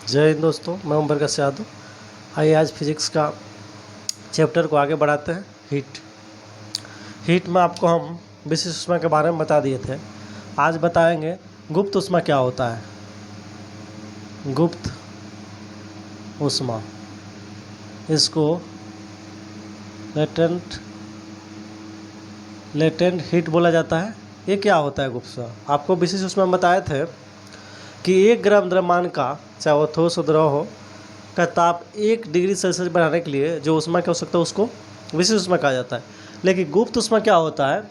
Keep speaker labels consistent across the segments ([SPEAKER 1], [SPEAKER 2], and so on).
[SPEAKER 1] जय हिंद दोस्तों, मैं ओम प्रकाश यादव। आइए आज फिजिक्स का चैप्टर को आगे बढ़ाते हैं। हीट में आपको हम विशिष्ट ऊष्मा के बारे में बता दिए थे। आज बताएंगे गुप्त ऊष्मा क्या होता है। गुप्त ऊष्मा, इसको लेटेंट हीट बोला जाता है। ये क्या होता है गुप्त ऊष्मा? आपको विशिष्ट ऊष्मा में बताए थे कि 1 ग्राम द्रव्यमान का, चाहे वो ठोस हो द्रव हो, का ताप 1 डिग्री सेल्सियस बढ़ाने के लिए जो ऊष्मा की आवश्यकता है उसको विशिष्ट ऊष्मा कहा जाता है। लेकिन गुप्त ऊष्मा क्या होता है?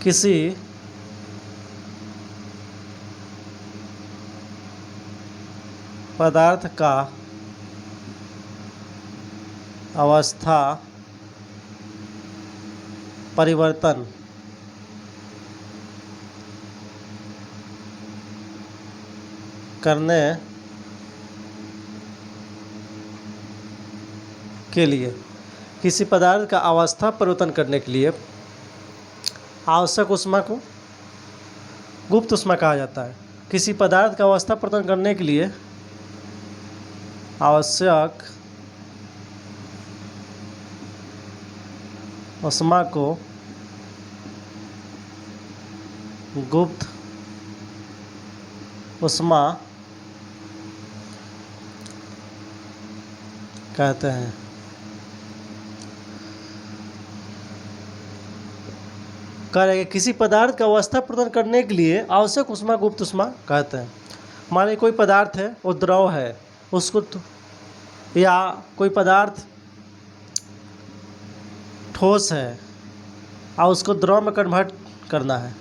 [SPEAKER 1] किसी पदार्थ का अवस्था परिवर्तन करने के लिए, किसी पदार्थ का अवस्था परिवर्तन करने के लिए आवश्यक ऊष्मा को गुप्त ऊष्मा कहा जाता है। किसी पदार्थ का अवस्था परिवर्तन करने के लिए आवश्यक ऊष्मा को गुप्त ऊष्मा कहते हैं। कह रहे हैं कि किसी पदार्थ का अवस्था परिवर्तन करने के लिए आवश्यक ऊष्मा गुप्त ऊष्मा कहते हैं। मान लीजिए कोई पदार्थ है, वो द्रव है, उसको या कोई पदार्थ ठोस है और उसको द्रव में कन्वर्ट करना है।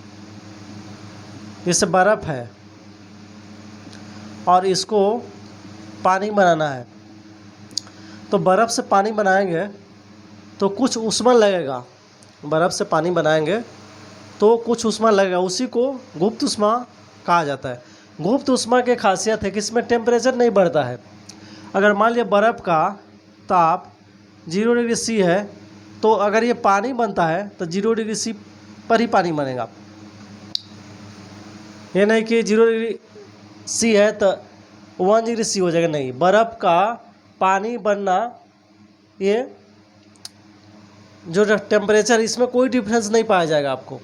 [SPEAKER 1] जैसे बर्फ़ है और इसको पानी बनाना है, तो बर्फ़ से पानी बनाएंगे तो कुछ ऊष्मा लगेगा। बर्फ़ से पानी बनाएंगे तो कुछ ऊष्मा लगेगा, उसी को गुप्त ऊष्मा कहा जाता है। गुप्त ऊष्मा की खासियत है कि इसमें टेम्परेचर नहीं बढ़ता है। अगर मान लिया बर्फ़ का ताप 0 डिग्री सी है, तो अगर ये पानी बनता है तो 0 डिग्री सी पर ही पानी बनेगा। ये नहीं कि 0 डिग्री सी है तो 1 डिग्री सी हो जाएगा, नहीं। बर्फ़ का पानी बनना, ये जो टेम्परेचर, इसमें कोई डिफरेंस नहीं पाया जाएगा आपको।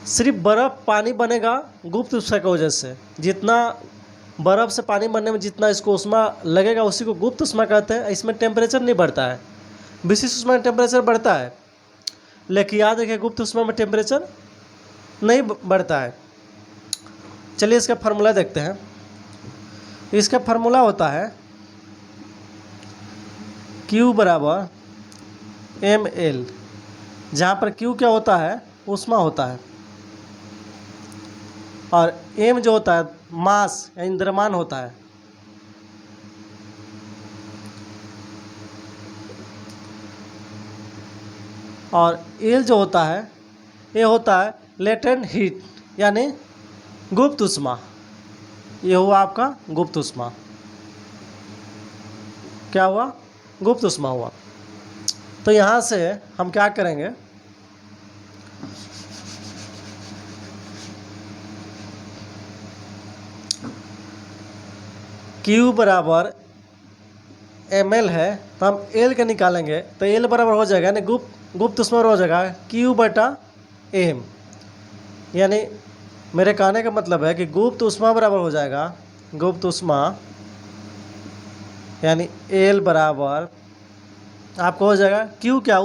[SPEAKER 1] सिर्फ बर्फ़ पानी बनेगा गुप्त ऊष्मा की वजह से। जितना बर्फ़ से पानी बनने में जितना इसको ऊष्मा लगेगा उसी को गुप्त ऊष्मा कहते हैं। इसमें टेम्परेचर नहीं बढ़ता है। विशिष्ट ऊष्मा में टेम्परेचर बढ़ता है, लेकिन याद रखिए गुप्त ऊष्मा में टेम्परेचर नहीं बढ़ता है। चलिए इसका फार्मूला देखते हैं। इसका फार्मूला होता है Q बराबर mL, जहाँ पर Q क्या होता है? ऊष्मा होता है, और m जो होता है मास यानी द्रव्यमान होता है। और L जो होता है, ये होता है लेटेंट हीट यानी गुप्त ऊष्मा। ये हुआ आपका गुप्त ऊष्मा। क्या हुआ? गुप्त ऊष्मा हुआ। तो यहाँ से हम क्या करेंगे, Q बराबर mL है तो हम L के निकालेंगे, तो L बराबर हो जाएगा यानी गुप्त ऊष्मा हो जाएगा Q बटा m। यानी मेरे कहने का मतलब है कि गुप्त ऊष्मा बराबर हो जाएगा, गुप्त ऊष्मा यानी L बराबर आपको हो जाएगा Q क्या?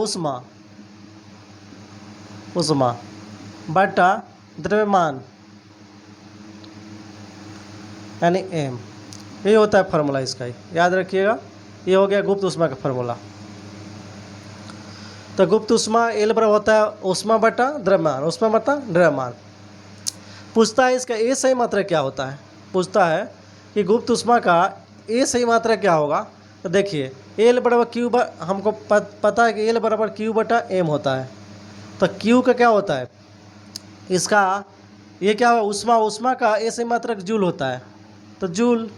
[SPEAKER 1] ऊष्मा बटा द्रव्यमान यानी m। ये होता है फार्मूला इसका, ही याद रखिएगा। ये हो गया गुप्त ऊष्मा का फार्मूला। तो गुप्त ऊष्मा L बराबर होता है ऊष्मा बटा द्रव्यमान, ऊष्मा बटा द्रव्यमान। पूछता है इसका ए सही मात्रा क्या होता है। पूछता है कि गुप्त ऊष्मा का ए सही मात्रा क्या होगा। तो देखिए L बराबर Q, हमको पता है कि L बराबर Q बटा m होता है। तो Q का क्या होता है? इसका ये क्या हुआ? ऊष्मा का ए सही मात्रा जूल होता है, तो जूल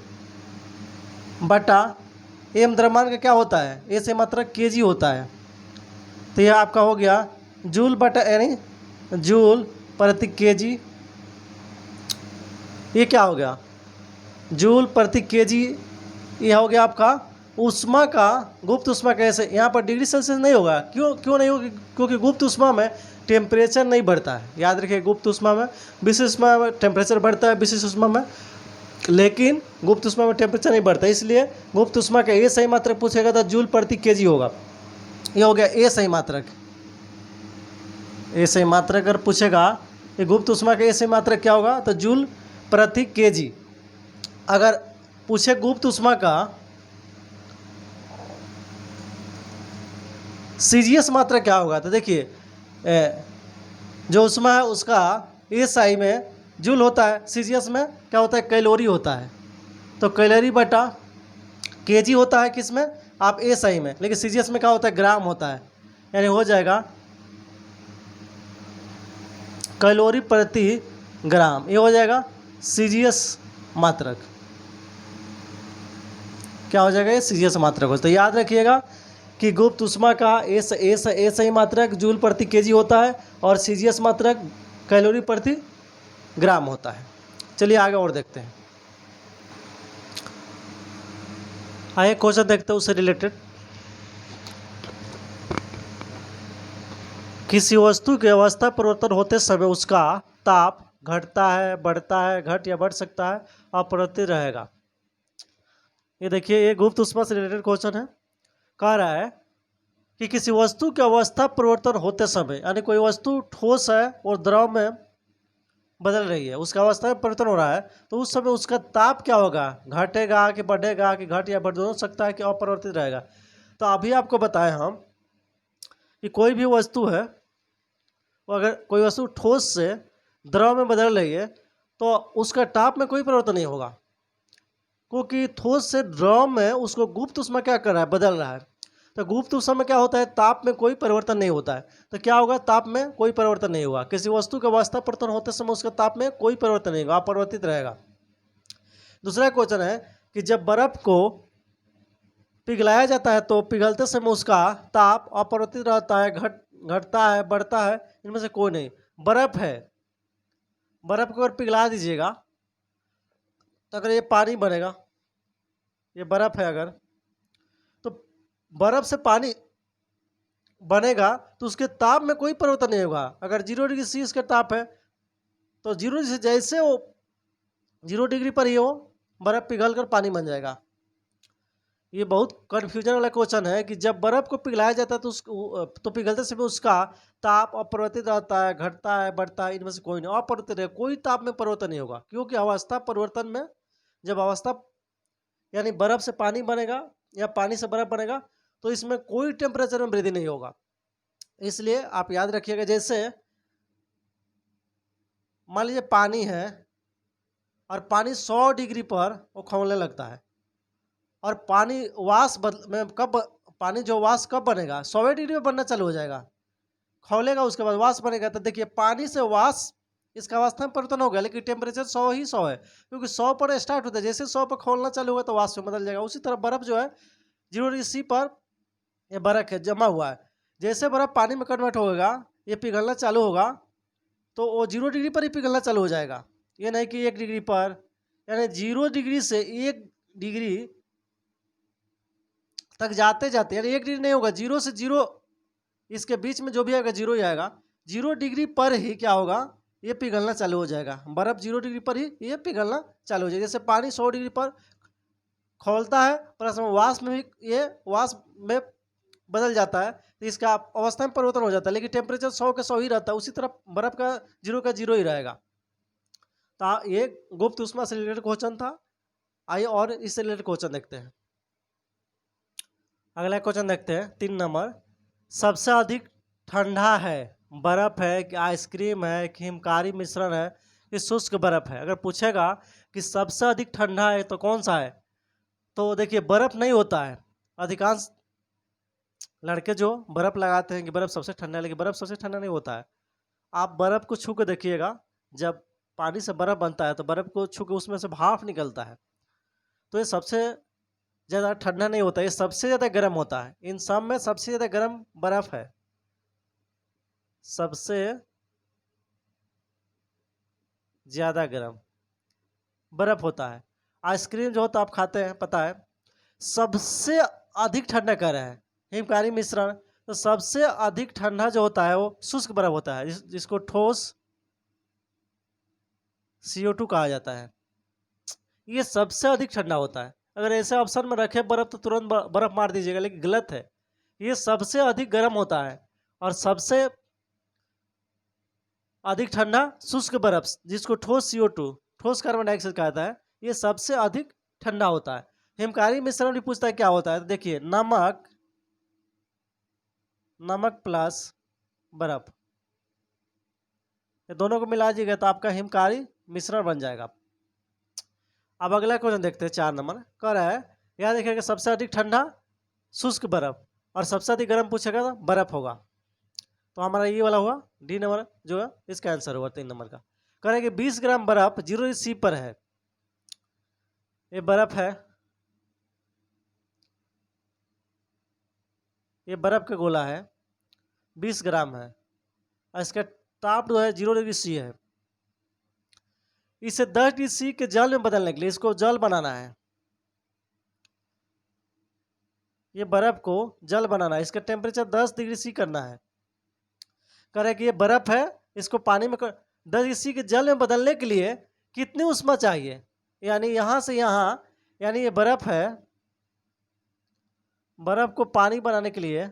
[SPEAKER 1] बटा m द्रव्यमान का क्या होता है? ए सही मात्रा kg होता है। तो यह आपका हो गया जूल बटा यानी जूल प्रति kg ये क्या हो गया, जूल प्रति केजी। ये हो गया आपका उष्मा का, गुप्त उष्मा कैसे, यहाँ पर डिग्री सेल्सियस नहीं होगा, क्यों नहीं होगा, क्योंकि गुप्त उष्मा में टेम्परेचर नहीं बढ़ता है। याद रखिए, गुप्त उष्मा में, विशिष्ट उष्मा में टेम्परेचर बढ़ता है, विशिष्ट उष्मा में, लेकिन गुप्त उष्मा में टेम्परेचर नहीं बढ़ता। इसलिए गुप्त उष्मा का ए सही मात्रक पूछेगा तो जूल प्रति केजी होगा। ये हो गया ए सही मात्रक। ए सही मात्रक अगर पूछेगा, ये गुप्त उष्मा का ए सही मात्रक क्या होगा, तो जूल प्रति केजी। अगर पूछे गुप्त उष्मा का सीजीएस मात्रक क्या होगा, तो देखिए जो उष्मा है उसका एसआई में जूल होता है, सीजीएस में क्या होता है, कैलोरी होता है। तो कैलोरी बटा केजी होता है किस में, आप एसआई में, लेकिन सीजीएस में क्या होता है, ग्राम होता है। यानी हो जाएगा कैलोरी प्रति ग्राम, ये हो जाएगा सीजीएस मात्रक। क्या हो जाएगा, ये सीजीएस मात्रक हो। तो याद रखिएगा कि गुप्त उष्मा का ए सही मात्रक जूल प्रति केजी होता है और सीजीएस मात्रक कैलोरी प्रति ग्राम होता है। चलिए आगे और देखते हैं। आइए क्वेश्चन देखते हैं उससे रिलेटेड। किसी वस्तु की अवस्था परिवर्तन होते समय उसका ताप घटता है, बढ़ता है, घट या बढ़ सकता है, अपरिवर्तित रहेगा। ये देखिए, ये गुप्त उष्मा से रिलेटेड क्वेश्चन है। कह रहा है कि किसी वस्तु की अवस्था परिवर्तन होते समय, यानी कोई वस्तु ठोस है और द्रव में बदल रही है, उसका अवस्था में परिवर्तन हो रहा है, तो उस समय उसका ताप क्या होगा, घटेगा कि बढ़ेगा, कि घट या बढ़ हो सकता है, कि अपरिवर्तित रहेगा। तो अभी आपको बताएं हम कि कोई भी वस्तु है, अगर कोई वस्तु ठोस से द्रव में बदल रही है तो उसका ताप में कोई परिवर्तन नहीं होगा, क्योंकि ठोस से द्रव में उसको गुप्त उष्मा क्या कर रहा है, बदल रहा है। तो गुप्त उष्मा में क्या होता है, ताप में कोई परिवर्तन नहीं होता है। तो क्या होगा, ताप में कोई परिवर्तन नहीं होगा। किसी वस्तु का अवस्था परिवर्तन होते समय उसके ताप में कोई परिवर्तन नहीं होगा, अपरिवर्तित रहेगा। दूसरा क्वेश्चन है कि जब बर्फ को पिघलाया जाता है तो पिघलते समय उसका ताप अपरिवर्तित रहता है, घटता है, बढ़ता है, इनमें से कोई नहीं। बर्फ है, बर्फ को अगर पिघला दीजिएगा तो अगर ये पानी बनेगा, ये बर्फ है, अगर तो बर्फ से पानी बनेगा तो उसके ताप में कोई परिवर्तन नहीं होगा। अगर 0 डिग्री सी इसका ताप है तो 0 डिग्री से जैसे वो 0 डिग्री पर ही हो, बर्फ पिघल कर पानी बन जाएगा। ये बहुत कन्फ्यूजन वाला क्वेश्चन है कि जब बर्फ को पिघलाया जाता है तो पिघलते समय उसका ताप अपरिवर्तित रहता है, घटता है, बढ़ता है, इनमें से कोई नहीं। अपरिवर्तित है, कोई ताप में परिवर्तन नहीं होगा, क्योंकि अवस्था परिवर्तन में जब अवस्था यानी बर्फ से पानी बनेगा या पानी से बर्फ बनेगा तो इसमें कोई टेम्परेचर में वृद्धि नहीं होगा। इसलिए आप याद रखिएगा, जैसे मान लीजिए पानी है और पानी 100 डिग्री पर वो खौलने लगता है, और पानी पानी जो वाष्प कब बनेगा, 100 डिग्री में बनना चालू हो जाएगा, खौलेगा, उसके बाद वाष्प बनेगा। तो देखिए, पानी से वाष्प इसका अवस्था में परिवर्तन हो गया, लेकिन टेम्परेचर 100 है, क्योंकि 100 पर स्टार्ट होता है, जैसे 100 पर खोलना चालू होगा तो वाष्प में बदल जाएगा। उसी तरह बर्फ जो है 0 डिग्री सी पर ये बर्फ है, जमा हुआ है, जैसे बर्फ पानी में कन्वर्ट होगा, ये पिघलना चालू होगा तो वो 0 डिग्री पर ही पिघलना चालू हो जाएगा। ये नहीं कि 1 डिग्री पर, यानी 0 डिग्री से 1 डिग्री तक जाते जाते, यानी 1 डिग्री नहीं होगा, 0 से 0 इसके बीच में जो भी आएगा 0 ही आएगा। 0 डिग्री पर ही क्या होगा, ये पिघलना चालू हो जाएगा। बर्फ 0 डिग्री पर ही ये पिघलना चालू हो जाएगा। जैसे पानी 100 डिग्री पर खौलता है, प्लस वाष्प में भी ये वाष्प में बदल जाता है, तो इसका अवस्था में परिवर्तन हो जाता है, लेकिन टेम्परेचर 100 का 100 ही रहता है। उसी तरह बर्फ का 0 ही रहेगा। तो ये गुप्त उष्मा से रिलेटेड क्वेश्चन था। आइए और इससे रिलेटेड क्वेश्चन देखते हैं। अगला क्वेश्चन देखते हैं 3 नंबर। सबसे अधिक ठंडा है, बर्फ है कि आइसक्रीम है कि हिमकारी मिश्रण है कि शुष्क बर्फ है। अगर पूछेगा कि सबसे अधिक ठंडा है तो कौन सा है, तो देखिए बर्फ नहीं होता है। अधिकांश लड़के जो बर्फ लगाते हैं कि बर्फ सबसे ठंडा है, लेकिन बर्फ सबसे ठंडा नहीं होता है। आप बर्फ को छू के देखिएगा, जब पानी से बर्फ बनता है तो बर्फ को छू के उसमें से भाप निकलता है, तो ये सबसे ज़्यादा ठंडा नहीं होता, ये सबसे ज़्यादा गर्म होता है। इन सब में सबसे ज़्यादा गर्म बर्फ है, सबसे ज़्यादा गर्म। बर्फ होता है। आइसक्रीम जो होता है आप खाते हैं, पता है, सबसे अधिक ठंडा कह रहे हैं हिमकारी मिश्रण। तो सबसे अधिक ठंडा जो होता है वो शुष्क बर्फ होता है, जिसको ठोस CO2 कहा जाता है। ये सबसे अधिक ठंडा होता है। अगर ऐसे ऑप्शन में रखे बर्फ तो तुरंत बर्फ मार दीजिएगा, लेकिन गलत है। ये सबसे अधिक गर्म होता है और सबसे अधिक ठंडा शुष्क बर्फ, जिसको ठोस CO2 ठोस कार्बन डाइऑक्साइड कहा जाता है, ये सबसे अधिक ठंडा होता है। हिमकारी मिश्रण भी पूछता है क्या होता है, तो देखिए नमक प्लस बर्फ, ये दोनों को मिला दीजिएगा तो आपका हिमकारी मिश्रण बन जाएगा। अब अगला क्वेश्चन देखते हैं, 4 नंबर कह रहा है, यहाँ देखिएगा सबसे अधिक ठंडा शुष्क बर्फ और सबसे अधिक गर्म पूछेगा तो बर्फ होगा। तो हमारा ये वाला हुआ डी नंबर जो है इसका आंसर होगा 3 नंबर का। कह रहे हैं कि 20 ग्राम बर्फ 0 पर है। ये बर्फ है, ये बर्फ का गोला है, 20 ग्राम है और इसका ताप जो है 0 डिग्री C है। इसे 10 डिग्री C के जल में बदलने के लिए इसको जल बनाना है। ये बर्फ को जल बनाना है, इसका टेम्परेचर 10 डिग्री C करना है। कह रहे हैं कि ये बर्फ है, इसको पानी में 10 डिग्री C के जल में बदलने के लिए कितनी ऊष्मा चाहिए, यानी यहाँ से यहाँ, यानी ये बर्फ है, बर्फ को पानी बनाने के लिए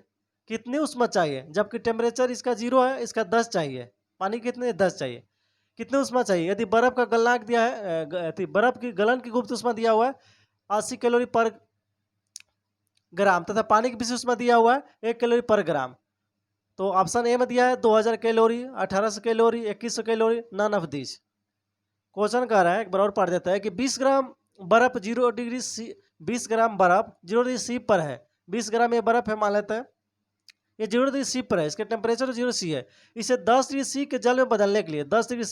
[SPEAKER 1] कितनी ऊष्मा चाहिए, जबकि टेम्परेचर इसका 0 है, इसका 10 चाहिए। पानी कितने 10 चाहिए, कितनी ऊष्मा चाहिए। यदि बर्फ का गलनांक दिया है, बर्फ की गलन की गुप्त ऊष्मा दिया हुआ है 80 कैलोरी पर ग्राम तथा पानी की विशिष्ट ऊष्मा दिया हुआ है 1 कैलोरी पर ग्राम। तो ऑप्शन ए में दिया है 2000 calorie, 1800 calorie, 2100 calorie, none of this. Question कह रहा है, एक बार और पढ़ देता है कि 20 ग्राम बर्फ 0 डिग्री C, 20 ग्राम बर्फ 0 डिग्री C पर है। 20 ग्राम ये बर्फ है मान लेते हैं, ये 0 डिग्री C पर है, इसके टेम्परेचर 0 C है। इसे 10 डिग्री C के जल में बदलने के लिए 10 डिग्री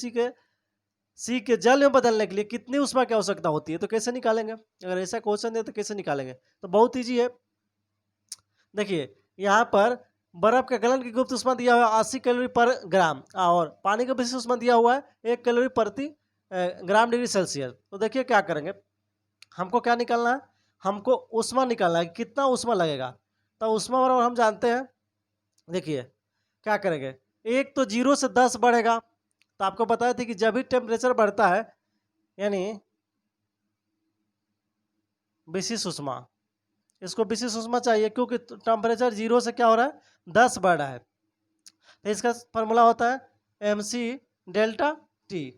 [SPEAKER 1] C के जल में बदलने के लिए कितनी ऊष्मा की आवश्यकता होती है, तो कैसे निकालेंगे। अगर ऐसा क्वेश्चन दे तो कैसे निकालेंगे, तो बहुत ईजी है। देखिए यहाँ पर बर्फ के गलन की गुप्त ऊष्मा दिया हुआ है 80 कैलोरी पर ग्राम और पानी का विशिष्ट ऊष्मा दिया हुआ है 1 कैलोरी प्रति ग्राम डिग्री सेल्सियस। तो देखिए क्या करेंगे, हमको क्या निकालना है, हमको ऊष्मा निकालना है, कितना ऊष्मा लगेगा। तो ऊष्मा बराबर हम जानते हैं, देखिए क्या करेंगे, एक तो 0 से 10 बढ़ेगा। तो आपको बताया था कि जब भी टेम्परेचर बढ़ता है यानी विशिष्ट ऊष्मा, इसको विशिष्ट ऊष्मा चाहिए क्योंकि टेम्परेचर 0 से क्या हो रहा है 10 बढ़ रहा है। तो इसका फॉर्मूला होता है mc डेल्टा T।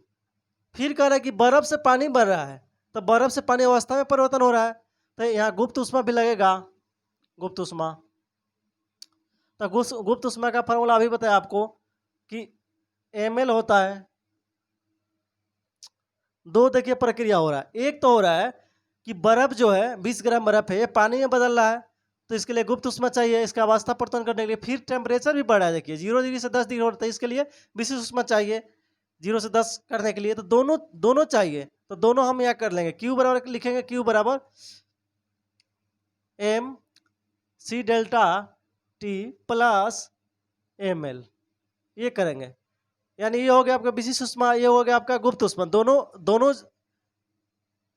[SPEAKER 1] फिर कह रहा है कि बर्फ से पानी बढ़ रहा है, तो बर्फ से पानी अवस्था में परिवर्तन हो रहा है, तो यहाँ गुप्त ऊष्मा भी लगेगा, गुप्त ऊष्मा। तो गुप्त ऊष्मा का फॉर्मूला अभी बताया आपको कि ml होता है। दो देखिए प्रक्रिया हो रहा है, एक तो हो रहा है कि बर्फ जो है 20 ग्राम बर्फ है, ये पानी में बदल रहा है, तो इसके लिए गुप्त ऊष्मा चाहिए, इसका अवस्था परिवर्तन करने के लिए। फिर टेम्परेचर भी बढ़ रहा है, देखिए 0 डिग्री से 10 डिग्री होता है, इसके लिए विशिष्ट ऊष्मा चाहिए 0 से 10 करने के लिए। तो दोनों चाहिए, तो दोनों हम यहाँ कर लेंगे। Q बराबर लिखेंगे, Q बराबर mc delta T plus ml, ये करेंगे। यानी ये हो गया आपका विशिष्ट ऊष्मा, ये हो गया आपका गुप्त ऊष्मा।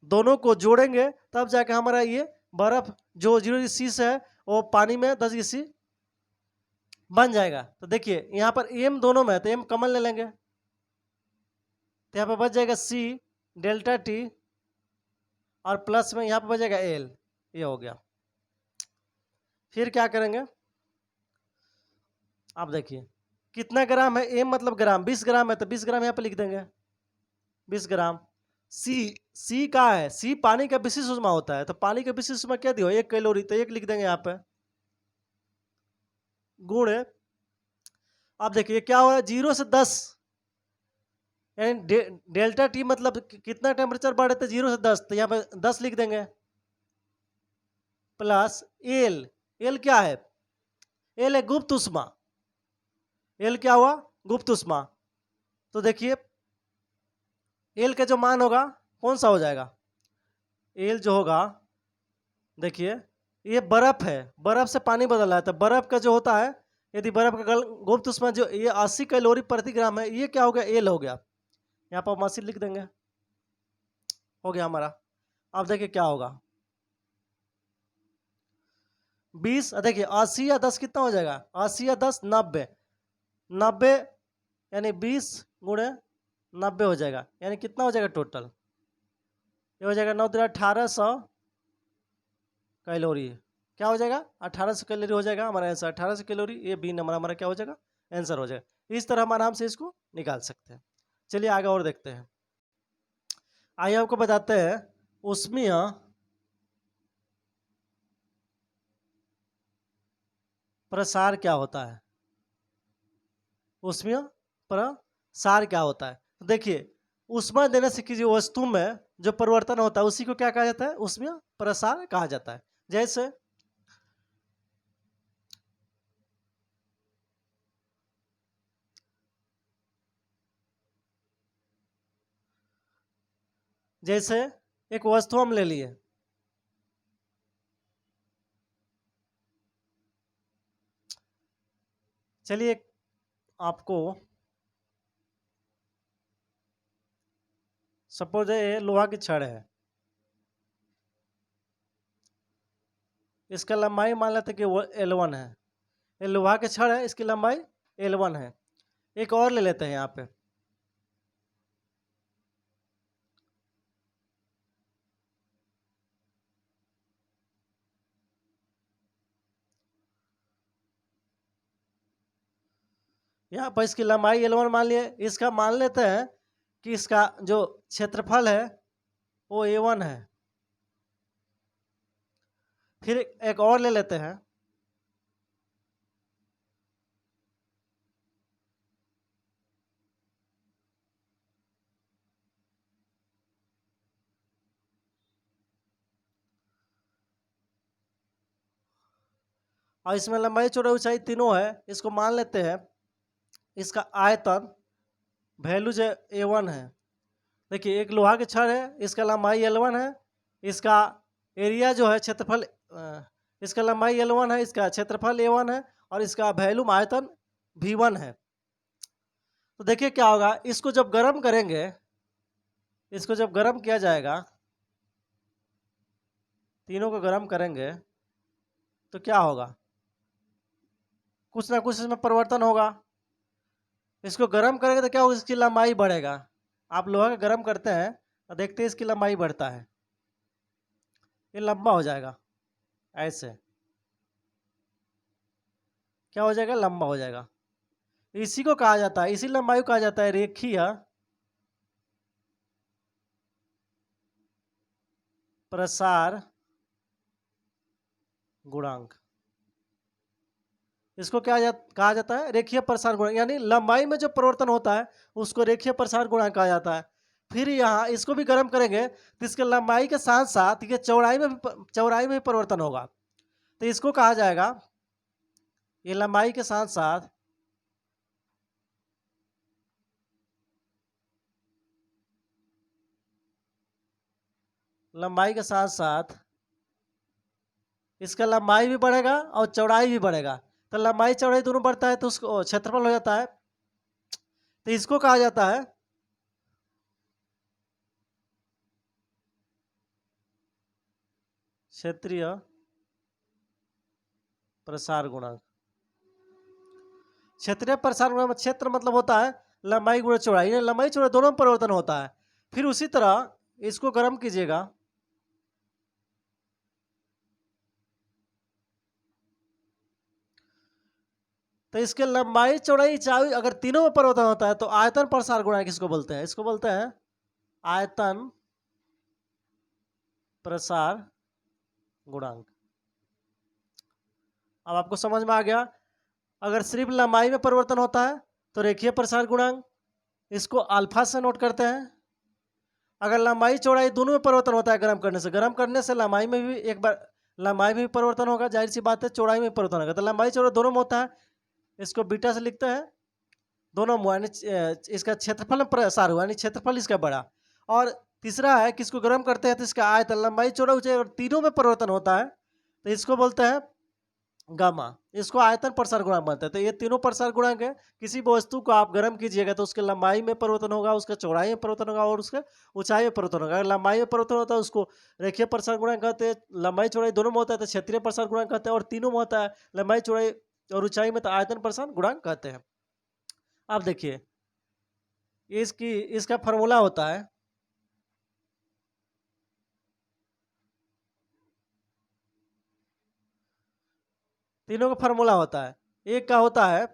[SPEAKER 1] दोनों को जोड़ेंगे तब जाके हमारा ये बर्फ जो 0 डिग्री C से है वो पानी में 10 डिग्री C बन जाएगा। तो देखिए यहाँ पर m दोनों में है, तो m कॉमन ले लेंगे, तो यहाँ पर बच जाएगा C डेल्टा T और प्लस में यहाँ पर बच जाएगा L, ये हो गया। फिर क्या करेंगे, आप देखिए कितना ग्राम है, m मतलब ग्राम, 20 ग्राम है तो 20 ग्राम यहाँ पर लिख देंगे 20 ग्राम। C का है, C पानी का विशिष्ट ऊष्मा होता है, तो पानी का विशिष्ट ऊष्मा क्या दिया 1 कैलोरी, तो 1 लिख देंगे यहाँ पे गुण। अब देखिए क्या हो रहा है 0 से 10, यानी डेल्टा T मतलब कितना टेम्परेचर बढ़े थे 0 से 10, तो यहाँ पे 10 लिख देंगे प्लस L क्या है, L है गुप्त ऊष्मा, L क्या हुआ गुप्त ऊष्मा। तो देखिए L का जो मान होगा कौन सा हो जाएगा, L जो होगा, देखिए ये बर्फ है, बर्फ से पानी बदल रहा है, तो बर्फ का जो होता है, यदि बर्फ का गुप्त ऊष्मा जो ये 80 कैलोरी प्रति ग्राम है, ये क्या हो गया L हो गया, यहाँ पर 80 लिख देंगे हो गया हमारा। अब देखिए क्या होगा, 20, देखिए 80 या 10 कितना हो जाएगा, 80 या 10 90, 90 यानी 20 गुणे 90 हो जाएगा, यानी कितना हो जाएगा टोटल, ये हो जाएगा 9 × 1800 कैलोरी। क्या हो जाएगा, 1800 कैलोरी हो जाएगा हमारा आंसर, 1800 कैलोरी। ये बी नंबर हमारा क्या हो जाएगा, आंसर हो जाएगा। इस तरह हम आराम से इसको निकाल सकते हैं। चलिए आगे और देखते हैं। आइए आपको बताते हैं उष्मीय प्रसार क्या होता है। उष्मीय प्रसार क्या होता है, तो देखिए ऊष्मा देने से किसी वस्तु में जो परिवर्तन होता है उसी को क्या कहा जाता है, उष्मीय प्रसार कहा जाता है। जैसे जैसे एक वस्तु हम ले लिए, चलिए आपको सपोज ये लोहा की छड़ है, इसका लंबाई मान लेते कि वो L1 है। ये लोहा की छड़ है, इसकी लंबाई L1 है। एक और ले लेते हैं यहाँ पे, यहाँ पर इसकी लंबाई L1 मान लिए, इसका मान लेते हैं कि इसका जो क्षेत्रफल है वो A1 है। फिर एक और ले लेते हैं, और इसमें लंबाई चौड़ाई ऊंचाई तीनों है। इसको मान लेते हैं इसका आयतन वैल्यू जो A1 है। देखिए एक लोहा की छड़ है, इसका लंबाई L1 है, इसका एरिया जो है क्षेत्रफल, इसका लंबाई L1 है, इसका क्षेत्रफल A1 है, और इसका वैल्यूम आयतन V1 है। तो देखिए क्या होगा, इसको जब गर्म करेंगे, इसको जब गर्म किया जाएगा, तीनों को गर्म करेंगे तो क्या होगा, कुछ ना कुछ इसमें परिवर्तन होगा। इसको गर्म करेंगे तो क्या होगा, इसकी लंबाई बढ़ेगा। आप लोहा का गर्म करते हैं तो देखते हैं इसकी लंबाई बढ़ता है, ये लंबा हो जाएगा, ऐसे क्या हो जाएगा, लंबा हो जाएगा। इसी को कहा जाता है, इसी लंबाई को कहा जाता है रेखीय प्रसार गुणांक। इसको क्या कहा जाता है, रेखीय प्रसार गुणांक, यानी लंबाई में जो परिवर्तन होता है उसको रेखीय प्रसार गुणांक कहा जाता है। फिर यहाँ इसको भी गर्म करेंगे तो इसके लंबाई के साथ साथ ये चौड़ाई में भी परिवर्तन होगा, तो इसको कहा जाएगा, ये लंबाई के साथ साथ इसका लंबाई भी बढ़ेगा और चौड़ाई भी बढ़ेगा। तो लंबाई चौड़ाई दोनों बढ़ता है तो उसको क्षेत्रफल हो जाता है, तो इसको कहा जाता है क्षेत्रीय प्रसार गुणांक। क्षेत्रीय प्रसार गुणांक में क्षेत्र मतलब होता है लंबाई गुणा चौड़ाई, लंबाई चौड़ाई दोनों में परिवर्तन होता है। फिर उसी तरह इसको गर्म कीजिएगा, तो इसके लंबाई चौड़ाई ऊंचाई अगर तीनों में परिवर्तन होता है तो आयतन प्रसार गुणांक किसको बोलते हैं, इसको बोलते हैं आयतन प्रसार गुणांक। अब आपको समझ में आ गया। अगर सिर्फ लंबाई में परिवर्तन होता है तो रेखीय प्रसार गुणांक, इसको अल्फा से नोट करते हैं। अगर लंबाई चौड़ाई दोनों में परिवर्तन होता है गर्म करने से लंबाई में भी एक बार लंबाई में भी परिवर्तन होगा, जाहिर सी बात है चौड़ाई में परिवर्तन होगा। तो लंबाई चौड़ाई दोनों में होता है, इसको बीटा से लिखते हैं, दोनों में इसका क्षेत्रफल में प्रसार हुआ यानी क्षेत्रफल इसका बड़ा। और तीसरा है कि इसको गर्म करते हैं तो इसका आयतन लंबाई चौड़ाई ऊंचाई और तीनों में परिवर्तन होता है तो इसको बोलते हैं गामा, इसको आयतन प्रसार गुणांक बनता है। तो ये तीनों प्रसार गुणांक है। किसी भी वस्तु को आप गर्म कीजिएगा तो उसके लंबाई में परिवर्तन होगा, उसका चौड़ाई में परिवर्तन होगा और उसके ऊंचाई में परिवर्तन होगा। अगर लंबाई में परिवर्तन होता है उसको रेखीय प्रसार गुणांक कहते हैं, लंबाई चौड़ाई दोनों में होता है तो क्षेत्रीय प्रसार गुणांक कहते हैं, और तीनों में होता है लंबाई चौड़ाई और ऊंचाई में तो आयतन प्रसार गुणांक कहते हैं। अब देखिए इसका फॉर्मूला होता है, तीनों का फॉर्मूला होता है। एक का होता है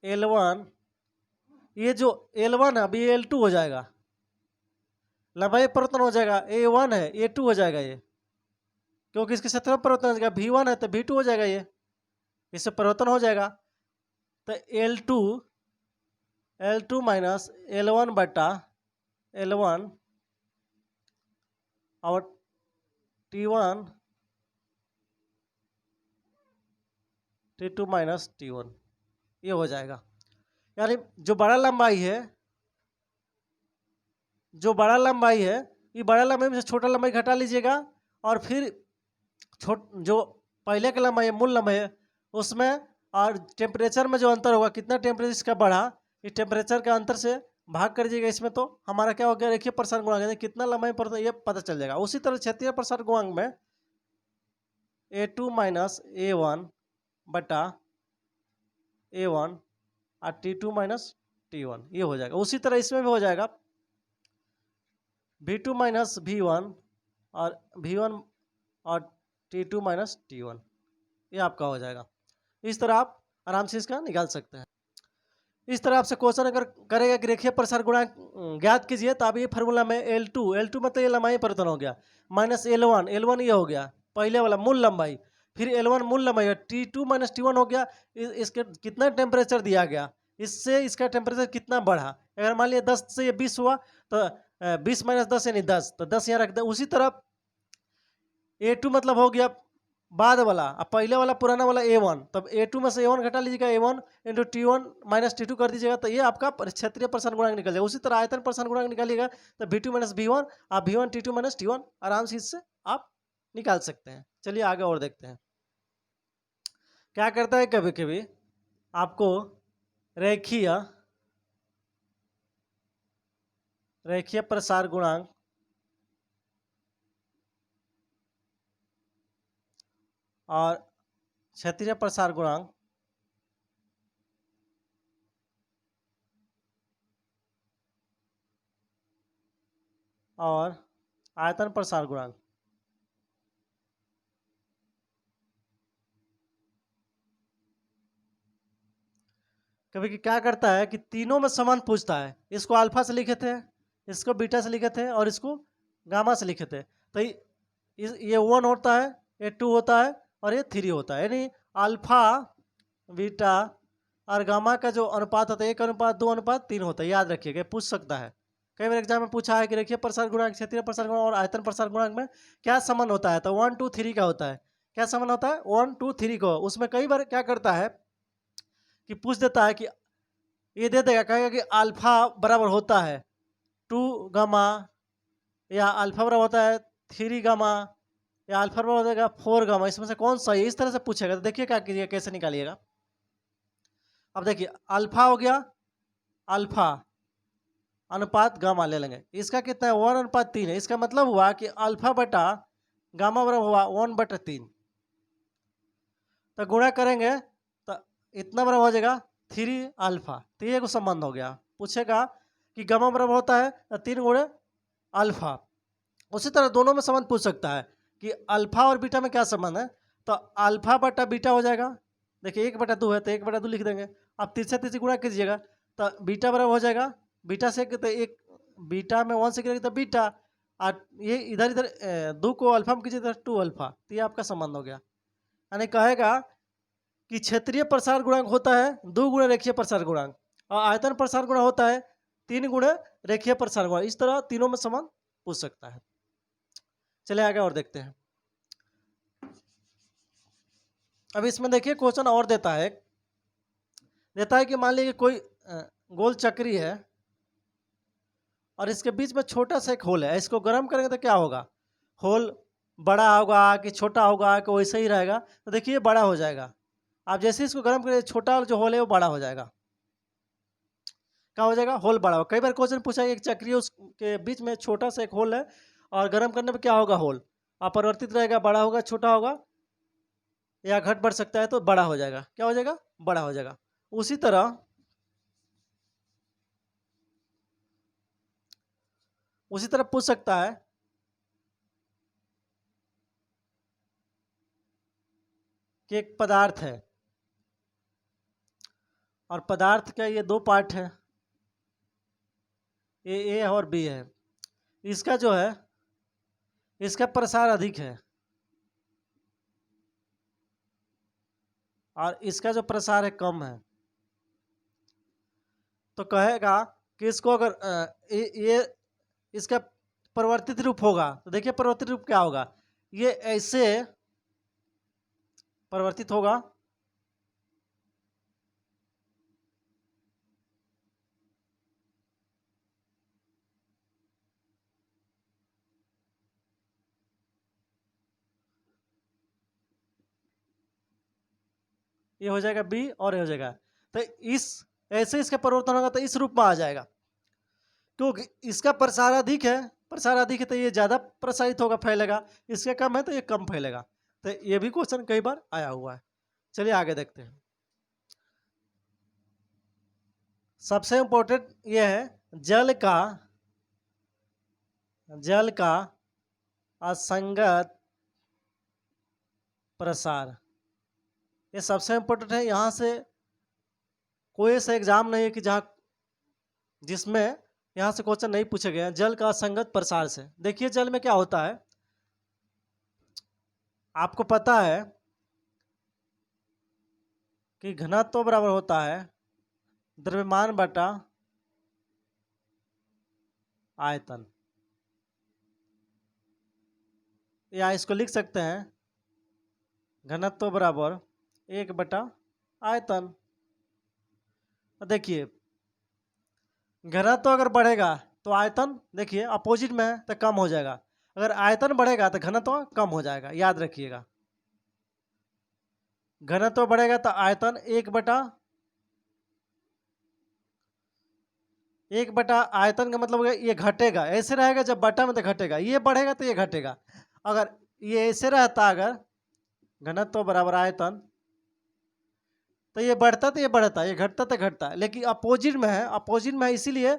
[SPEAKER 1] L1, ये जो L1 है अभी L2 हो जाएगा, लंबाई परिवर्तन हो जाएगा, A1 है A2 हो जाएगा ये, क्योंकि इसके क्षेत्र में परिवर्तन हो जाएगा। V1 है तो V2 हो जाएगा, ये इससे परिवर्तन हो जाएगा। तो L2 माइनस L1 बटा L1 और T1 T2 माइनस T1 ये हो जाएगा। यानी जो बड़ा लंबाई है ये बड़ा लंबाई में से छोटा लंबाई घटा लीजिएगा और फिर जो पहले का लंबाई है मूल लंबाई है उसमें, और टेम्परेचर में जो अंतर होगा कितना टेम्परेचर इसका बढ़ा, इस टेम्परेचर का अंतर से भाग कर दीजिएगा इसमें, तो हमारा क्या हो गया रेखीय प्रसार गुणांक, कितना लंबाई पड़ता है ये पता चल जाएगा। उसी तरह क्षेत्रीय प्रसार गुणांक में A2 माइनस A1 बटा A1 और T2 माइनस T1 ये हो जाएगा। उसी तरह इसमें भी हो जाएगा V2 माइनस V1 और V1 और T2 माइनस T1 ये आपका हो जाएगा। इस तरह आप आराम से इसका निकाल सकते हैं। इस तरह आपसे क्वेश्चन अगर करेगा कि रेखीय प्रसार गुणांक ज्ञात कीजिए, तो आप ये फार्मूला में L2 मतलब ये लंबाई परिवर्तन हो गया, माइनस L1 ये हो गया पहले वाला मूल लंबाई, फिर L1 मूल लंबाई, T2 माइनस T1 हो गया, इसके कितना टेम्परेचर दिया गया, इससे इसका टेम्परेचर कितना बढ़ा। अगर मान लिया 10 से ये 20 हुआ तो 20 माइनस 10 यानी 10, तो 10 यहाँ रख दें। उसी तरह A2 मतलब हो गया बाद वाला, अब पहले वाला पुराना वाला A1, तब A2 में से A1 घटा लीजिएगा, A1 into T1 minus T2 कर दीजिएगा, तो ये आपका क्षेत्रीय प्रसार गुणांक निकल जाएगा। उसी तरह आयतन प्रसार गुणांक निकालिएगा तो V2 माइनस V1 आप V1 T2 माइनस T1 आराम से इससे आप निकाल सकते हैं। चलिए आगे और देखते हैं क्या करता है। कभी कभी आपको रेखीय प्रसार गुणांक और क्षेत्रीय प्रसार गुणांक और आयतन प्रसार गुणांक कभी क्या करता है कि तीनों में समान पूछता है। इसको अल्फा से लिखे थे, इसको बीटा से लिखे थे और इसको गामा से लिखे थे। तो ये 1 होता है, ये 2 होता है और ये 3 होता है। यानी अल्फा बीटा और गामा का जो अनुपात होता है 1:2:3 होता है। याद रखिएगा, पूछ सकता है। कई बार एग्जाम में पूछा है कि रेखीय प्रसार गुणांक, क्षेत्रीय प्रसार गुणांक और आयतन प्रसार गुणांक में क्या संबंध होता है, तो 1 2 3 का होता है। क्या संबंध होता है? 1 2 3 को। उसमें कई बार क्या करता है कि पूछ देता है कि ये दे देगा, कहेगा कि अल्फा बराबर होता है 2 गामा, या अल्फा बराबर होता है 3 गामा, या अल्फा बराबर हो जाएगा 4 गामा, इसमें से कौन सा है, इस तरह से पूछेगा। तो देखिए क्या कीजिएगा, कैसे निकालिएगा। अब देखिए अल्फा हो गया, अल्फा अनुपात गामा ले लेंगे, इसका कितना है 1:3 है। इसका मतलब हुआ कि अल्फा बटा गामा बराबर हुआ 1/3, तो गुणा करेंगे तो इतना बराबर हो जाएगा 3 अल्फा। तो ये को संबंध हो गया। पूछेगा कि गामा बराबर होता है 3 गुणे अल्फा। उसी तरह दोनों में संबंध पूछ सकता है कि अल्फा और बीटा में क्या संबंध है, तो अल्फा बटा बीटा हो जाएगा। देखिए 1/2 है तो 1/2 लिख देंगे। अब तीसरे गुणा कीजिएगा तो बीटा बराबर हो जाएगा, बीटा से तो एक बीटा में 1 से गिरेगा तो बीटा, और ये इधर 2 को अल्फा में कीजिए तो 2 अल्फा। तो ये आपका संबंध हो गया। यानी कहेगा कि क्षेत्रीय प्रसार गुणांक होता है 2 गुणे रेखीय प्रसार गुणांक, और आयतन प्रसार गुणांक होता है 3 गुणे रेखीय प्रसार गुणांक। इस तरह तीनों में संबंध पूछ सकता है। चलिए आगे और देखते हैं। अब इसमें देखिए क्वेश्चन और देता है कि मान लीजिए कोई गोल चक्री है और इसके बीच में छोटा सा एक होल है। इसको गर्म करेंगे तो क्या होगा, होल बड़ा होगा कि छोटा होगा कि वैसे ही रहेगा, तो देखिए बड़ा हो जाएगा। आप जैसे इसको गर्म करें, छोटा वाला जो होल है वो बड़ा हो जाएगा। क्या हो जाएगा? होल बड़ा होगा। कई बार क्वेश्चन पूछा है, एक चक्री है उसके बीच में छोटा सा एक होल है, और गर्म करने पर क्या होगा? होल अपरिवर्तित रहेगा, बड़ा होगा, छोटा होगा, या घट बढ़ सकता है, तो बड़ा हो जाएगा। क्या हो जाएगा? बड़ा हो जाएगा। उसी तरह पूछ सकता है कि एक पदार्थ है, और पदार्थ का ये दो पार्ट है, ए और बी है। इसका जो है, इसका प्रसार अधिक है, और इसका जो प्रसार है कम है। तो कहेगा कि इसको अगर ये इसका परिवर्तित रूप होगा, तो देखिए परिवर्तित रूप क्या होगा? ये ऐसे परिवर्तित होगा, ये हो जाएगा बी, और ये हो जाएगा, तो इस ऐसे इसका परिवर्तन होगा तो इस रूप में आ जाएगा। क्योंकि इसका प्रसार अधिक है, प्रसार अधिक है तो ये ज़्यादा प्रसारित होगा, फैलेगा। इसका कम है तो ये कम फैलेगा। तो ये भी क्वेश्चन कई बार आया हुआ है। चलिए आगे देखते हैं। सबसे इम्पोर्टेंट ये है जल का असंगत प्रसार। ये सबसे इम्पोर्टेंट है। यहाँ से कोई ऐसा एग्जाम नहीं है कि जहाँ जिसमें यहाँ से क्वेश्चन नहीं पूछे गए हैं। जल का असंगत प्रसार से देखिए जल में क्या होता है, आपको पता है कि घनत्व तो बराबर होता है द्रव्यमान बटा आयतन, या इसको लिख सकते हैं घनत्व बराबर 1/आयतन। देखिए घनत्व अगर बढ़ेगा तो आयतन देखिए अपोजिट में है तो कम हो जाएगा, अगर आयतन बढ़ेगा तो घनत्व कम हो जाएगा। याद रखिएगा, घनत्व बढ़ेगा तो आयतन 1/आयतन का मतलब ये घटेगा। ऐसे रहेगा जब बटा में तो घटेगा, ये बढ़ेगा तो ये घटेगा। अगर ये ऐसे रहता, अगर घनत्व बराबर आयतन, तो ये बढ़ता तो ये बढ़ता, ये घटता तो घटता। लेकिन अपोजिट में है, अपोजिट में है, इसीलिए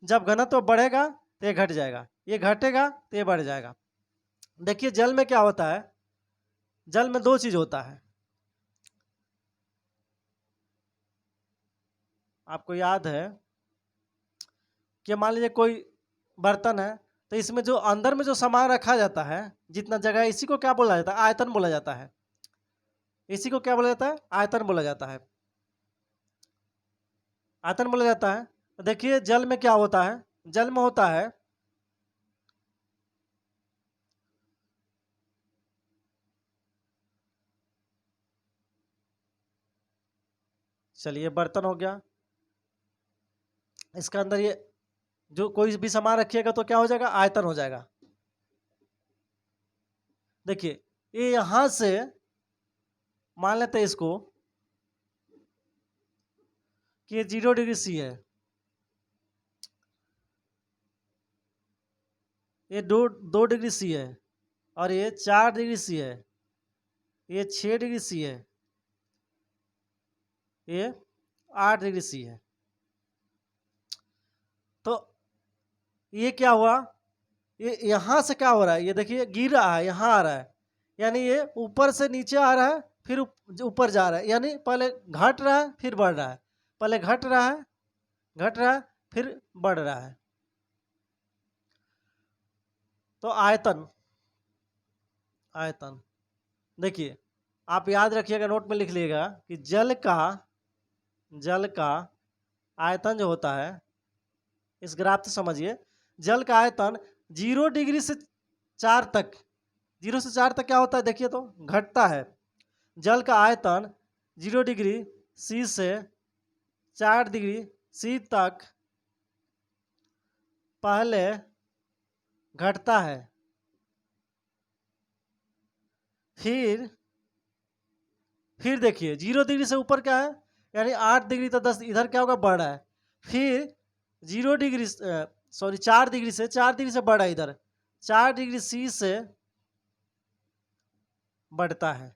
[SPEAKER 1] जब घनत्व बढ़ेगा तो ये घट जाएगा, ये घटेगा तो ये बढ़ जाएगा। देखिए जल में क्या होता है, जल में दो चीज होता है। आपको याद है कि मान लीजिए कोई बर्तन है, तो इसमें जो अंदर में जो सामान रखा जाता है, जितना जगह, इसी को क्या बोला जाता है? आयतन बोला जाता है। इसी को क्या बोला जाता है? आयतन बोला जाता है। आयतन बोला जाता है। तो देखिए जल में क्या होता है, जल में होता है चलिए बर्तन हो गया, इसका अंदर ये जो कोई भी सामान रखिएगा तो क्या हो जाएगा? आयतन हो जाएगा। देखिए ये यहां से मान लेते हैं इसको कि ये 0 डिग्री C है, ये 2 डिग्री C है, और ये 4 डिग्री C है, ये 6 डिग्री C है, ये 8 डिग्री C है। तो ये क्या हुआ, ये यहाँ से क्या हो रहा है? ये देखिए गिर रहा है, यहाँ आ रहा है, यानी ये ऊपर से नीचे आ रहा है, फिर ऊपर जा रहा है, यानी पहले घट रहा है फिर बढ़ रहा है, पहले घट रहा है, घट रहा है, फिर बढ़ रहा है। तो आयतन, आयतन देखिए आप याद रखिएगा, नोट में लिख लीजिएगा कि जल का आयतन जो होता है, इस ग्राफ से समझिए, जल का आयतन 0 डिग्री से 4 तक, 0 से 4 तक क्या होता है? देखिए तो घटता है। जल का आयतन 0 डिग्री C से 4 डिग्री C तक पहले घटता है, फिर देखिए 0 डिग्री से ऊपर क्या है, यानी 8 डिग्री तो 10, इधर क्या होगा, बढ़ रहा है। फिर 0 डिग्री, सॉरी 4 डिग्री से, 4 डिग्री से बढ़ रहा है इधर, 4 डिग्री सी से बढ़ता है,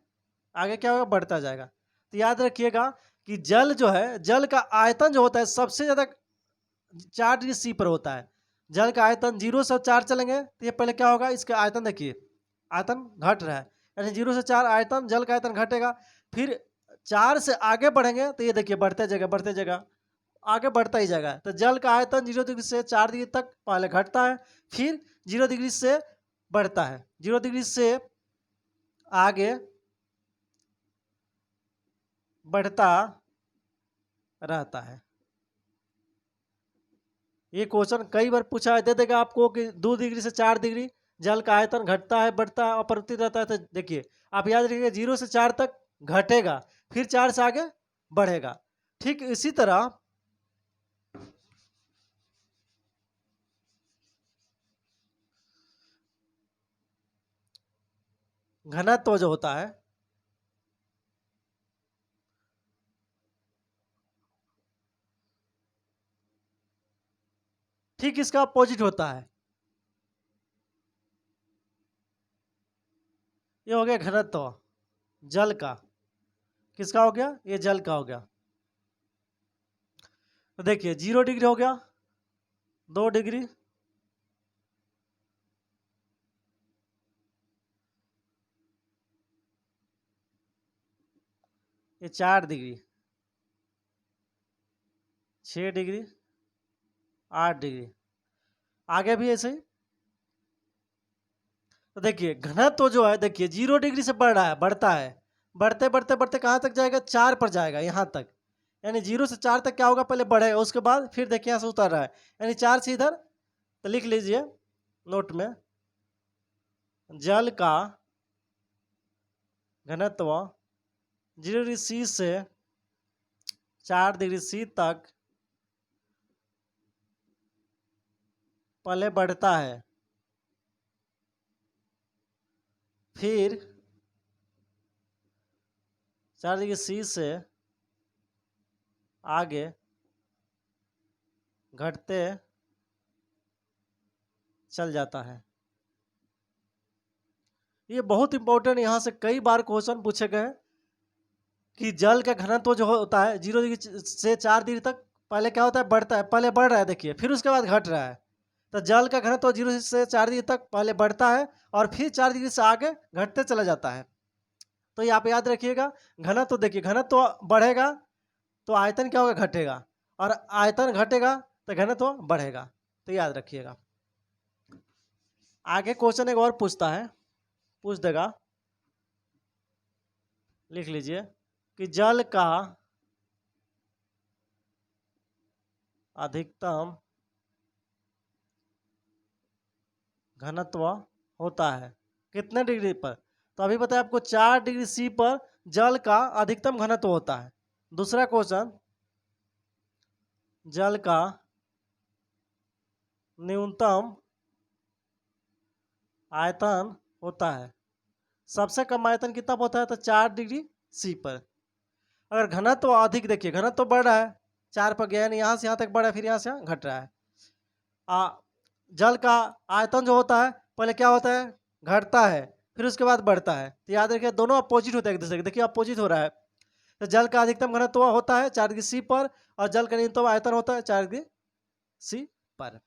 [SPEAKER 1] आगे क्या होगा, बढ़ता जाएगा। तो याद रखिएगा कि जल जो है, जल का आयतन जो होता है सबसे ज़्यादा 4 डिग्री सी पर होता है। जल का आयतन 0 से 4 चलेंगे तो ये पहले क्या होगा, इसका आयतन देखिए, आयतन घट रहा है, यानी 0 से 4 आयतन, जल का आयतन घटेगा। फिर 4 से आगे बढ़ेंगे तो ये देखिए बढ़ते जाएगा, बढ़ते जाएगा, आगे बढ़ता ही जाएगा। तो जल का आयतन 0 डिग्री से 4 डिग्री तक पहले घटता है, फिर 0 डिग्री से बढ़ता है, 0 डिग्री से आगे बढ़ता रहता है। ये क्वेश्चन कई बार पूछा दे देगा आपको कि 2 डिग्री से 4 डिग्री जल का आयतन घटता है, बढ़ता है, अपरिवर्तित रहता है। तो देखिए आप याद रखिए 0 से 4 तक घटेगा, फिर 4 से आगे बढ़ेगा। ठीक इसी तरह घनत्व जो होता है, ठीक इसका अपोजिट होता है। ये हो गया घनत्व जल का, किसका हो गया, ये जल का हो गया। तो देखिए 0 डिग्री हो गया, 2 डिग्री, ये 4 डिग्री, 6 डिग्री, 8 डिग्री, आगे भी ऐसे ही। तो देखिए घनत्व जो है, देखिए 0 डिग्री से बढ़ रहा है, बढ़ता है, बढ़ते बढ़ते बढ़ते कहाँ तक जाएगा, 4 पर जाएगा, यहाँ तक। यानी 0 से 4 तक क्या होगा, पहले बढ़ेगा, उसके बाद फिर देखिए यहाँ से उतर रहा है, यानी 4 से इधर। तो लिख लीजिए नोट में, जल का घनत्व 0 डिग्री सी से 4 डिग्री सी तक पहले बढ़ता है, फिर 4 डिग्री सी से आगे घटते चल जाता है। ये बहुत इंपॉर्टेंट, यहाँ से कई बार क्वेश्चन पूछे गए कि जल का घनत्व जो होता है 0 डिग्री से 4 डिग्री तक पहले क्या होता है, बढ़ता है, पहले बढ़ रहा है देखिए, फिर उसके बाद घट रहा है। तो जल का घनत्व 0 से 4 डिग्री तक पहले बढ़ता है और फिर 4 डिग्री से आगे घटते चला जाता है। तो ये आप याद रखिएगा, घनत्व देखिए, घनत्व बढ़ेगा तो आयतन क्या होगा, घटेगा, और आयतन घटेगा तो घनत्व बढ़ेगा। तो याद रखिएगा। आगे क्वेश्चन एक और पूछता है, पूछ देगा, लिख लीजिए कि जल का अधिकतम घनत्व होता है कितने डिग्री पर। तो अभी बताया आपको 4 डिग्री सी पर जल का अधिकतम घनत्व होता है। दूसरा क्वेश्चन, जल का न्यूनतम आयतन होता है, सबसे कम आयतन कितना होता है, तो 4 डिग्री सी पर। अगर घनत्व अधिक, देखिए घनत्व बढ़ रहा है, 4 पर गया, यानी यहाँ से यहाँ तक बढ़ा है, फिर यहाँ से यहाँ घट रहा है। जल का आयतन जो होता है पहले क्या होता है, घटता है, फिर उसके बाद बढ़ता है। तो याद रखिए दोनों अपोजिट होता है एक दूसरे के, देखिए अपोजिट हो रहा है। तो जल का अधिकतम घनत्व होता है 4 डिग्री सी पर, और जल का न्यूनतम आयतन होता है 4 डिग्री सी पर।